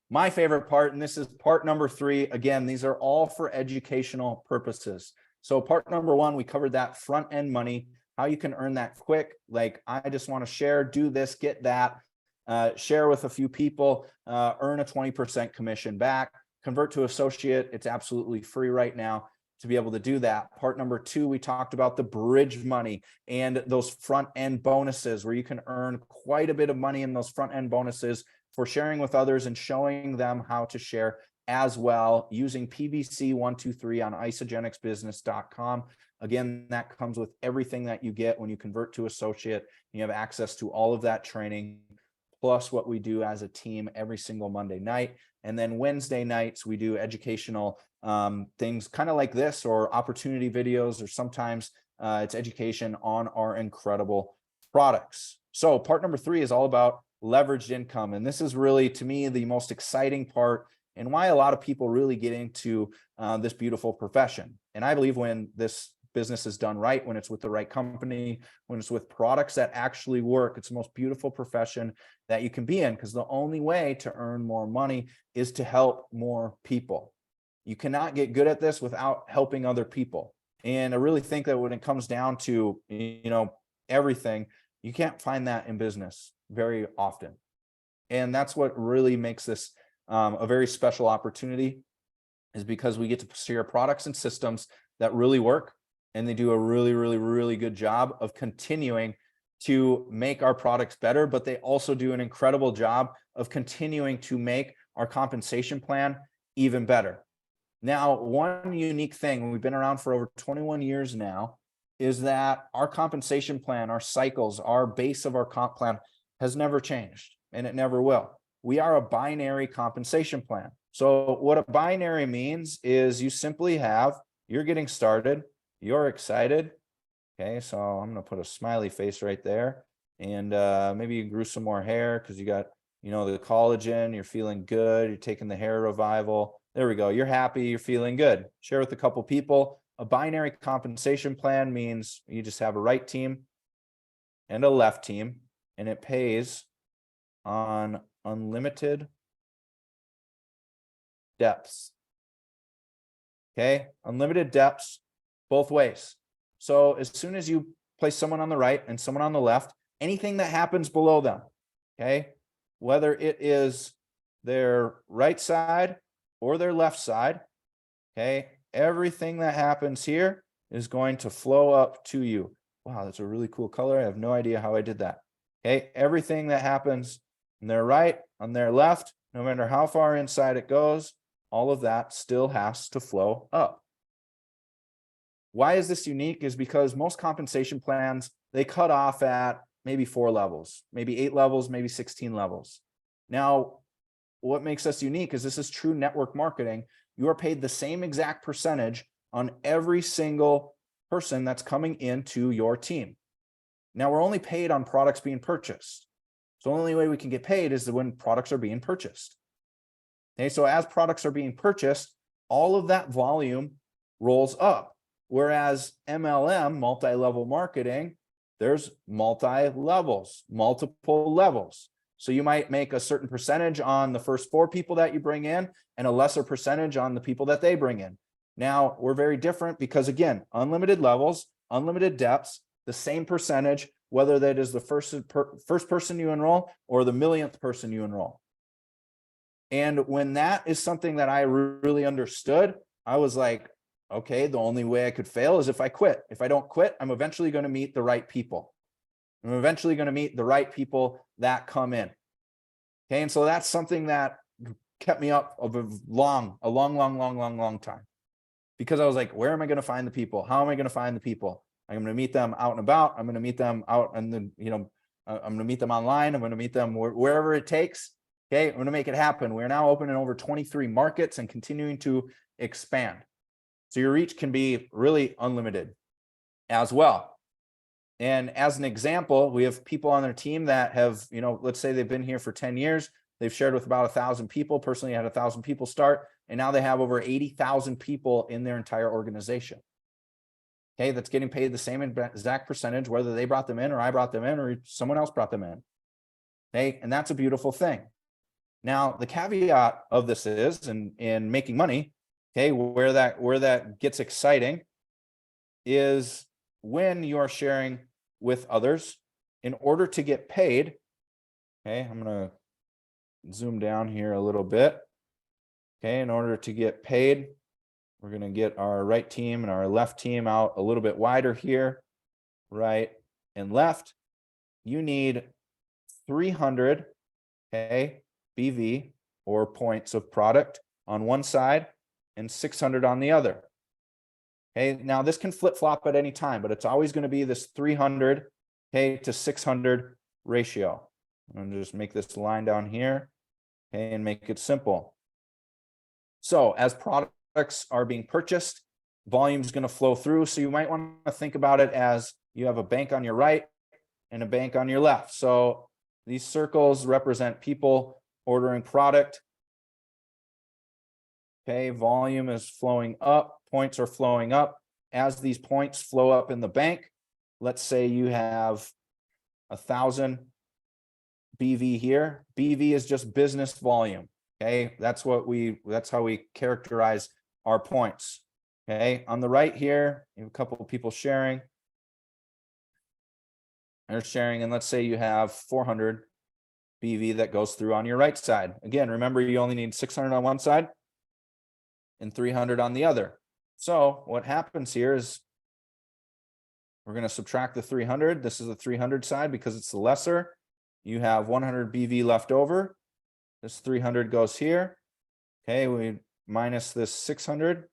my favorite part, and this is part number 3. Again, these are all for educational purposes. So part number 1, we covered that front end money, how you can earn that quick. Like, I just want to share, do this, get that, share with a few people, earn a 20% commission back, convert to associate. It's absolutely free right now to be able to do that. Part number 2, we talked about the bridge money and those front end bonuses where you can earn quite a bit of money in those front end bonuses for sharing with others and showing them how to share as well using PVC 123 on isagenixbusiness.com. Again, that comes with everything that you get when you convert to associate. You have access to all of that training, plus what we do as a team every single Monday night. And then Wednesday nights, we do educational things kind of like this, or opportunity videos, or sometimes it's education on our incredible products. So part number 3 is all about leveraged income. And this is really, to me, the most exciting part and why a lot of people really get into this beautiful profession. And I believe when this business is done right, when it's with the right company, when it's with products that actually work, it's the most beautiful profession that you can be in, because the only way to earn more money is to help more people. You cannot get good at this without helping other people. And I really think that when it comes down to, everything, you can't find that in business very often. And that's what really makes this a very special opportunity, is because we get to share products and systems that really work, and they do a really, really, really good job of continuing to make our products better, but they also do an incredible job of continuing to make our compensation plan even better. Now, one unique thing, we've been around for over 21 years now, is that our compensation plan, our cycles, our base of our comp plan has never changed, and it never will. We are a binary compensation plan. So what a binary means is you simply have, you're getting started, you're excited. Okay, so I'm going to put a smiley face right there. And maybe you grew some more hair because you got, the collagen, you're feeling good, you're taking the hair revival. There we go. You're happy, you're feeling good. Share with a couple people. A binary compensation plan means you just have a right team and a left team, and it pays on unlimited depths. Okay, unlimited depths both ways. So as soon as you place someone on the right and someone on the left, anything that happens below them, okay, whether it is their right side or their left side, okay, everything that happens here is going to flow up to you. Wow, that's a really cool color. I have no idea how I did that. Okay, everything that happens on their right, on their left, no matter how far inside it goes, all of that still has to flow up. Why is this unique? Is because most compensation plans, they cut off at maybe 4 levels, maybe 8 levels, maybe 16 levels. Now, what makes us unique is this is true network marketing. You are paid the same exact percentage on every single person that's coming into your team. Now, we're only paid on products being purchased. So the only way we can get paid is when products are being purchased. Okay, so as products are being purchased, all of that volume rolls up. Whereas MLM, multi-level marketing, there's multi-levels, multiple levels. So you might make a certain percentage on the first 4 people that you bring in and a lesser percentage on the people that they bring in. Now, we're very different because, again, unlimited levels, unlimited depths, the same percentage, whether that is the first person you enroll or the millionth person you enroll. And when that is something that I really understood, I was like, okay, the only way I could fail is if I quit. If I don't quit, I'm eventually going to meet the right people. I'm eventually going to meet the right people that come in. Okay, and so that's something that kept me up a long time. Because I was like, where am I going to find the people? How am I going to find the people? I'm going to meet them out and about. I'm going to meet them out and then, I'm going to meet them online. I'm going to meet them wherever it takes. Okay, I'm going to make it happen. We're now open in over 23 markets and continuing to expand. So your reach can be really unlimited as well. And as an example, we have people on their team that have, let's say they've been here for 10 years. They've shared with about 1,000 people. Personally, I had 1,000 people start, and now they have over 80,000 people in their entire organization. Okay, that's getting paid the same exact percentage, whether they brought them in or I brought them in or someone else brought them in. Okay, and that's a beautiful thing. Now, the caveat of this is in making money, okay, where that gets exciting is when you are sharing with others in order to get paid. Okay, I'm going to zoom down here a little bit. Okay, in order to get paid, we're going to get our right team and our left team out a little bit wider here, right and left. You need 300, okay, BV or points of product on one side and 600 on the other. Okay, now this can flip-flop at any time, but it's always going to be this 300, okay, to 600 ratio. I'm going to just make this line down here, okay, and make it simple. So as products are being purchased, volume is going to flow through. So you might want to think about it as you have a bank on your right and a bank on your left. So these circles represent people ordering product. Okay, volume is flowing up, points are flowing up. As these points flow up in the bank, let's say you have 1,000 BV here. BV is just business volume. Okay, that's how we characterize our points. Okay, on the right here, you have a couple of people sharing. They're sharing, and let's say you have 400 BV that goes through on your right side. Again, remember you only need 600 on one side and 300 on the other. So what happens here is we're going to subtract the 300. This is the 300 side because it's the lesser. You have 100 BV left over. This 300 goes here. Okay, we minus this 600.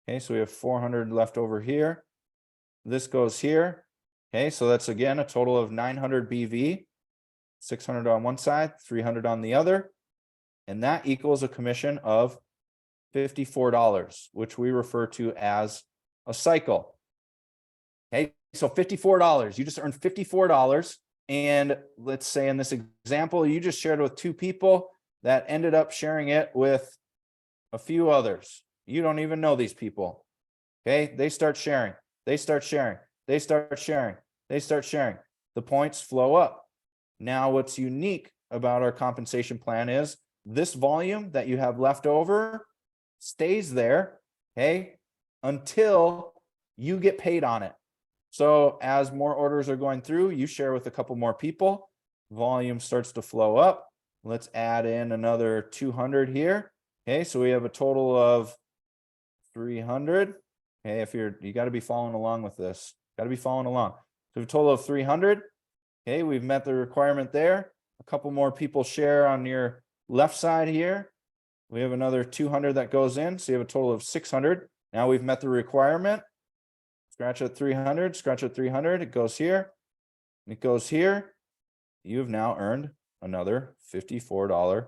Okay, so we have 400 left over here. This goes here. Okay, so that's again a total of 900 BV, 600 on one side, 300 on the other. And that equals a commission of $54, which we refer to as a cycle. Okay, so $54, you just earned $54. And let's say in this example, you just shared with 2 people that ended up sharing it with a few others. You don't even know these people. Okay, they start sharing, they start sharing, they start sharing, they start sharing. The points flow up. Now, what's unique about our compensation plan is this volume that you have left over stays there, okay, until you get paid on it. So as more orders are going through, you share with a couple more people, volume starts to flow up. Let's add in another 200 here. Okay, so we have a total of 300. Okay, you got to be following along with this. Got to be following along. So a total of 300. Okay, we've met the requirement there. A couple more people share on your left side here. We have another 200 that goes in, so you have a total of 600. Now we've met the requirement. Scratch at 300, scratch at 300, it goes here, it goes here. You've now earned another $54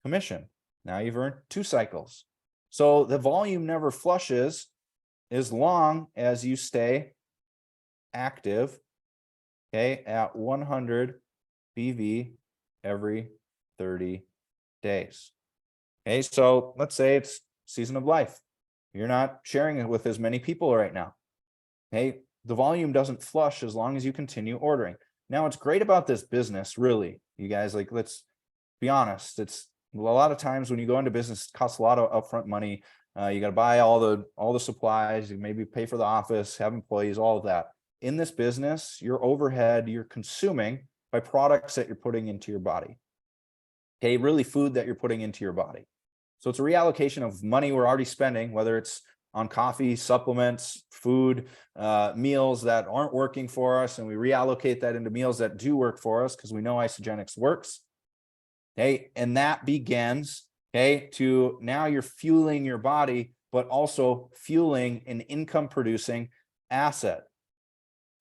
commission. Now you've earned 2 cycles. So the volume never flushes as long as you stay active, okay, at 100 BV every 30 days. Okay, so let's say it's season of life. You're not sharing it with as many people right now. Okay, the volume doesn't flush as long as you continue ordering. Now, what's great about this business, really, you guys, like, let's be honest. It's a lot of times when you go into business, it costs a lot of upfront money. You got to buy all the supplies. You maybe pay for the office, have employees, all of that. In this business, your overhead you're consuming by products that you're putting into your body. Okay, really food that you're putting into your body. So it's a reallocation of money we're already spending, whether it's on coffee, supplements, food, meals that aren't working for us, and we reallocate that into meals that do work for us because we know Isogenics works. Okay, and that begins, okay, to now you're fueling your body, but also fueling an income producing asset.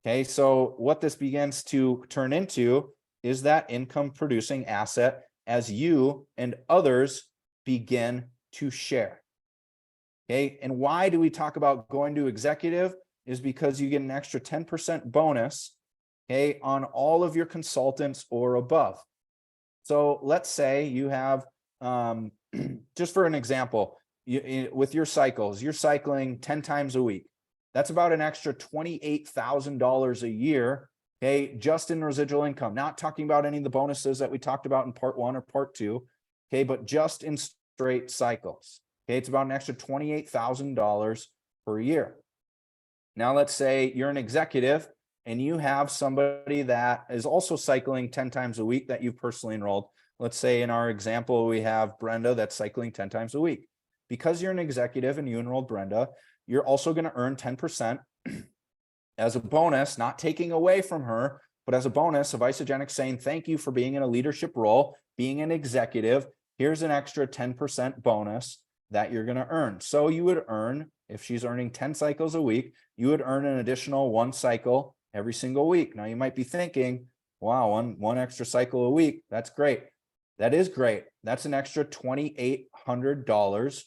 Okay, so what this begins to turn into is that income producing asset as you and others begin to share. Okay, and why do we talk about going to executive? Is because you get an extra 10% bonus, okay, on all of your consultants or above. So let's say you have, just for an example, with your cycles, you're cycling 10 times a week. That's about an extra $28,000 a year, okay, just in residual income. Not talking about any of the bonuses that we talked about in part 1 or part 2. Okay, but just in straight cycles. Okay, it's about an extra $28,000 per year. Now, let's say you're an executive and you have somebody that is also cycling 10 times a week that you've personally enrolled. Let's say in our example, we have Brenda that's cycling 10 times a week. Because you're an executive and you enrolled Brenda, you're also going to earn 10% as a bonus, not taking away from her, but as a bonus of Isagenix saying, thank you for being in a leadership role, being an executive. Here's an extra 10% bonus that you're going to earn. So you would earn, if she's earning 10 cycles a week, you would earn an additional 1 cycle every single week. Now you might be thinking, wow, one extra cycle a week. That's great. That is great. That's an extra $2,800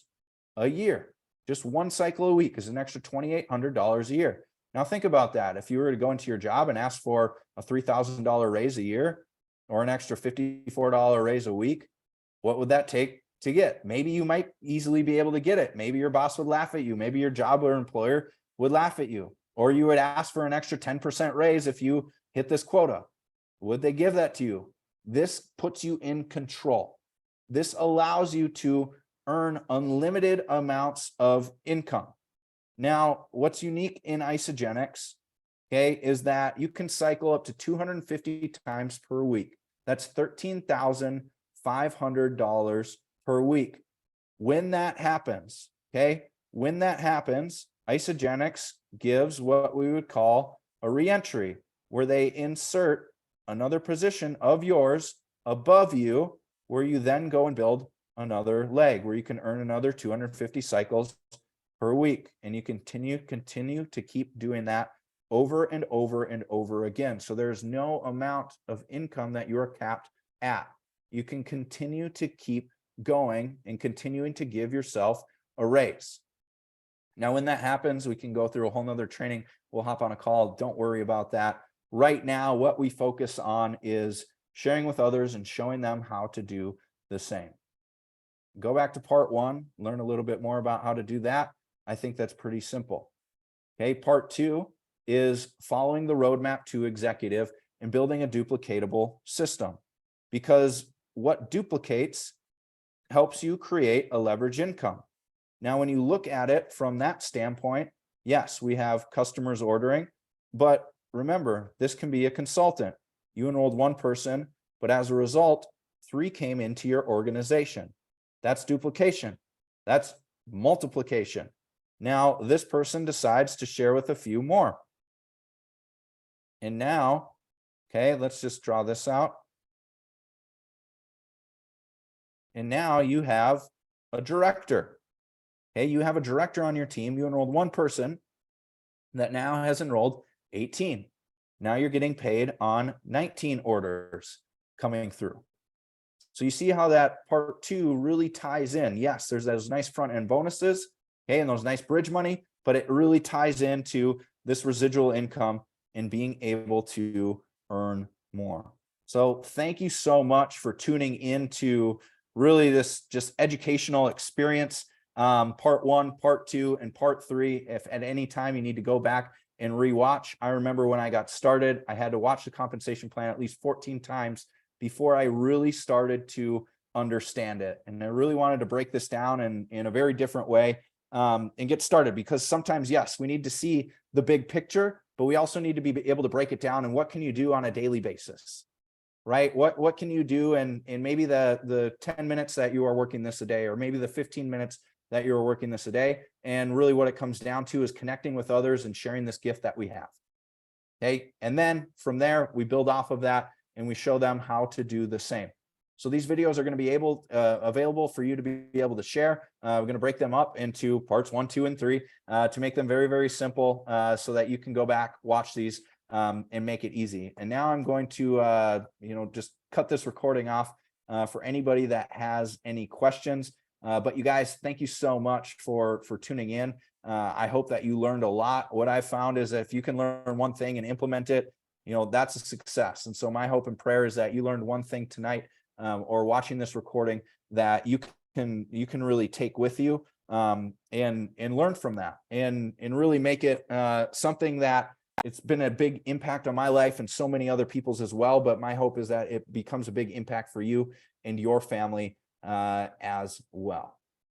a year. Just 1 cycle a week is an extra $2,800 a year. Now think about that. If you were to go into your job and ask for a $3,000 raise a year or an extra $54 raise a week, what would that take to get? Maybe you might easily be able to get it. Maybe your boss would laugh at you. Maybe your job or employer would laugh at you. Or you would ask for an extra 10% raise if you hit this quota. Would they give that to you? This puts you in control. This allows you to earn unlimited amounts of income. Now, what's unique in Isagenix, okay, is that you can cycle up to 250 times per week. That's $13,500 per week. When that happens, okay, Isagenix gives what we would call a reentry, where they insert another position of yours above you, where you then go and build another leg, where you can earn another 250 cycles per week. And you continue to keep doing that over and over and over again. So there's no amount of income that you're capped at. You can continue to keep going and continuing to give yourself a raise. Now, when that happens, we can go through a whole nother training. We'll hop on a call. Don't worry about that. Right now, what we focus on is sharing with others and showing them how to do the same. Go back to part 1, learn a little bit more about how to do that. I think that's pretty simple. Okay, part 2 is following the roadmap to executive and building a duplicatable system, because what duplicates helps you create a leverage income. Now, when you look at it from that standpoint, yes, we have customers ordering, but remember, this can be a consultant. You enrolled 1 person, but as a result, 3 came into your organization. That's duplication. That's multiplication. Now, this person decides to share with a few more. And now, okay, let's just draw this out. And now you have a director. Okay, you have a director on your team. You enrolled 1 person that now has enrolled 18. Now you're getting paid on 19 orders coming through. So you see how that part 2 really ties in. Yes, there's those nice front end bonuses, okay, and those nice bridge money, but it really ties into this residual income and being able to earn more. So thank you so much for tuning into really this just educational experience. Part 1, part 2, and part 3. If at any time you need to go back and rewatch, I remember when I got started, I had to watch the compensation plan at least 14 times before I really started to understand it. And I really wanted to break this down in a very different way and get started, because sometimes, yes, we need to see the big picture, but we also need to be able to break it down. And what can you do on a daily basis, right? What can you do in maybe the 10 minutes that you are working this a day, or maybe the 15 minutes that you're working this a day. And really what it comes down to is connecting with others and sharing this gift that we have. Okay. And then from there, we build off of that and we show them how to do the same. So these videos are going to be available for you to be able to share. We're going to break them up into parts 1, 2, and 3 to make them very, very simple so that you can go back, watch these and make it easy. And now I'm going to, just cut this recording off for anybody that has any questions. But you guys, thank you so much for tuning in. I hope that you learned a lot. What I've found is that if you can learn one thing and implement it, that's a success. And so my hope and prayer is that you learned one thing tonight or watching this recording that you can really take with you and learn from that and really make it something that it's been a big impact on my life and so many other people's as well. But my hope is that it becomes a big impact for you and your family as well.